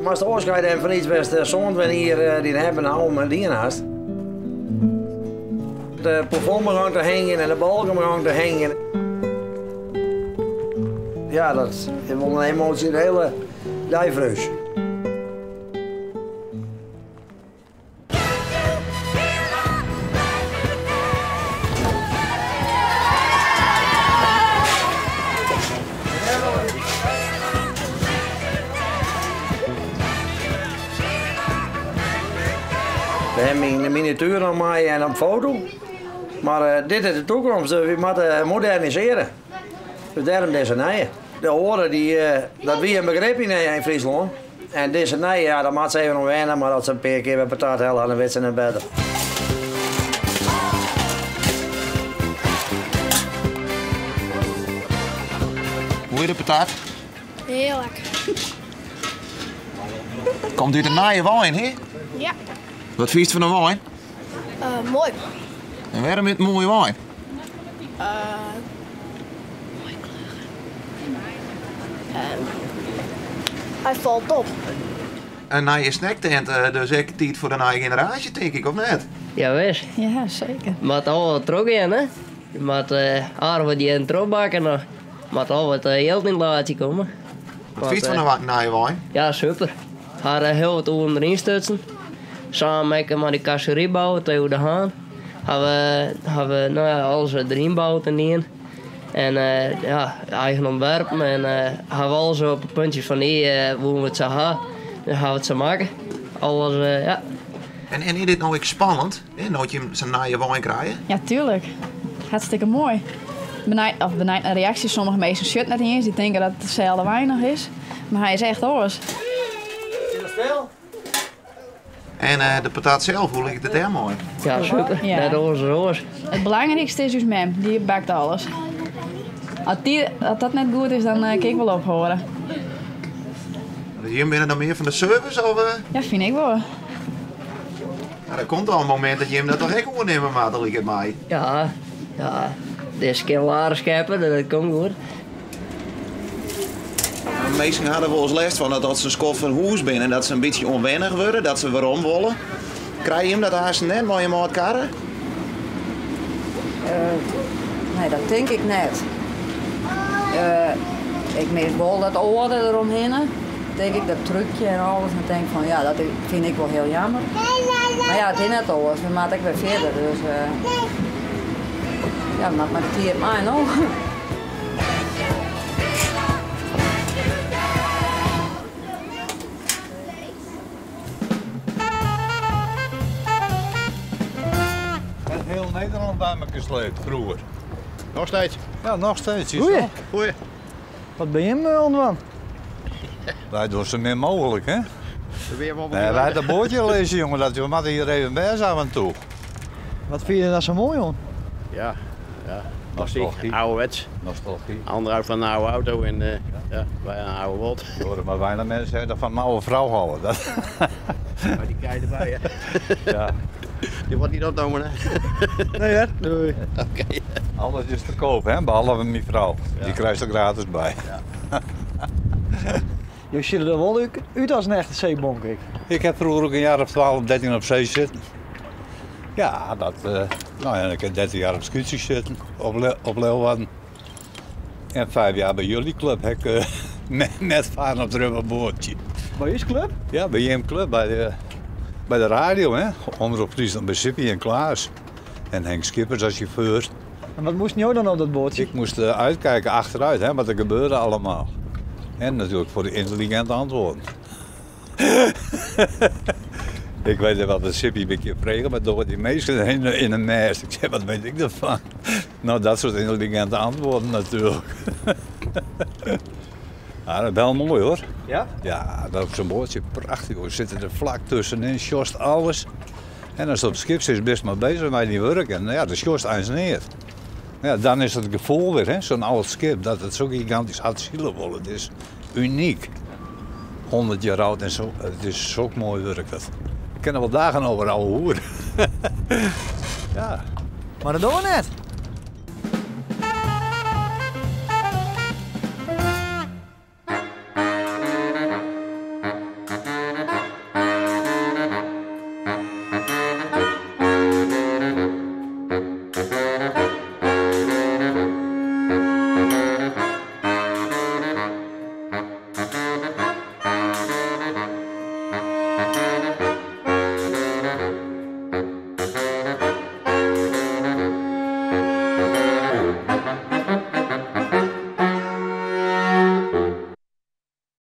als de afscheid van iets best zond we hier die hebben nou met die naast. De plafond begon te hangen en de balken begon te hangen. Ja, dat is een emotionele dijfreus. We hebben een miniatuur aan mij en een foto. Maar dit is de toekomst, we moeten moderniseren. Dus daarom deze nijen. De horen, dat wie een begrip in Friesland. En deze nijen, ja, dat maakt ze even nog wennen, maar dat ze een paar keer bij patat hellen en dan weet ze het beter. Hoe is de patat? Heel lekker. Komt uit een naaie wijn, hè? Ja. Wat vies van een wijn? Mooi. En waarom is het mooie wijn? Mooi kleuren. Hij valt op. Een naaie snacktent, dus ik tijd voor de naaie generatie, denk ik, of net? Ja, wees. Ja, zeker. Maar al wat trok in, hè? Maar aardig die in trok bakken nog. Maar al wat geld in laatje komen. Wat vies van een naaie wijn? Ja, super. Haar heel wat onderin stutsen. Samen met die kasserie bouwen, Theo de Haan. Hebben we nou ja, alles erin bouwd en in. En ja, eigen ontwerpen. En hebben we alles op een puntje van hoe we het zo gaan. Dan gaan we het zo maken. Alles, ja. En is dit nou ook spannend? Nooit je zo'n naaie wijn krijgen? Ja, tuurlijk. Hartstikke mooi. Benijd naar reacties. Sommige mensen shit net niet eens. Die denken dat het hetzelfde weinig is. Maar hij is echt alles. En de patat zelf, hoe ligt het er mooi? Ja, super. Ja. Net roze. Het belangrijkste is dus mem. Die bakt alles. Als dat net goed is, dan kan ik wel ophoren. Dus jullie binnen dan meer van de service? Of, Ja, vind ik wel. er komt al een moment dat je hem dat toch echt ondernemen maakt, dat ik het mij. Ja, ja. Deze keer laren scheppen, dat komt goed. Meesten hadden wel eens last van dat ze een skot van huis binnen en dat ze een beetje onwennig worden, dat ze waarom willen. Krijg je hem dat haast net maar je maat karren? Nee, dat denk ik net. Ik mis wel dat oren eromheen. Denk ik dat trucje en alles. En denk van ja, dat vind ik wel heel jammer. Maar ja, het is net alles. We maken ook weer verder. Dus ja, maar het hier mij nog. Heel Nederland bij me gesleept, vroeger. Nog steeds? Ja, nog steeds. Goeie. Goeie. Wat ben je me onderwan? Wij doen zo min mogelijk, hè? Weer wat Nee, wij hebben een bootje lezen, jongen, dat we moeten hier even bij zijn af en toe. Wat vind je dat zo mooi, jongen? Ja, ja. Nostalgie. Ouderwets. Nostalgie. Ander houdt van een oude auto en ja, wij een oude wot. Je hoort maar weinig mensen zeggen dat van een oude vrouw houden. Dat... Maar die krijg je erbij, hè? Ja. Die wordt niet opgenomen, hè? Nee, hè? Doei. Oké. Alles is te koop, hè? Behalve mijn vrouw. Die krijgt er gratis bij. Ja. Je ziet er wel uit als een echte zeebonk. Ik heb vroeger ook een jaar of 12, 13 op zee zitten. Ja, dat, nou ja, ik heb 13 jaar op scooters zitten, op Leeuwarden. En 5 jaar bij jullie club heb ik met varen op het rubberbootje. Bij je club? Ja, bij JM Club, bij de radio, hè. Omroep Friesland bij Sippie en Klaas. En Henk Schippers als chauffeur. En wat moest je dan op dat bootje? Ik moest uitkijken achteruit, hè, wat er gebeurde allemaal. En natuurlijk voor de intelligente antwoorden. Ik weet wel dat Sippie een beetje vregen, maar door die meesten in een mest. Ik zeg, wat weet ik ervan? Nou, dat soort intelligente antwoorden natuurlijk. Ja, dat is wel mooi hoor. Ja? Ja, dat is zo'n bootje prachtig hoor. We zitten er vlak tussenin, sjost alles. En als het op het schip is, best maar bezig met die werken. Nou ja, de sjost eens neer. Ja, dan is het gevoel weer, hè, zo'n oud schip, dat het zo gigantisch hard zielen wordt. Het is uniek. 100 jaar oud en zo, het is zo mooi werk dat. Ik ken er wel dagen over oude hoeren. Ja. Maar dat doen we net.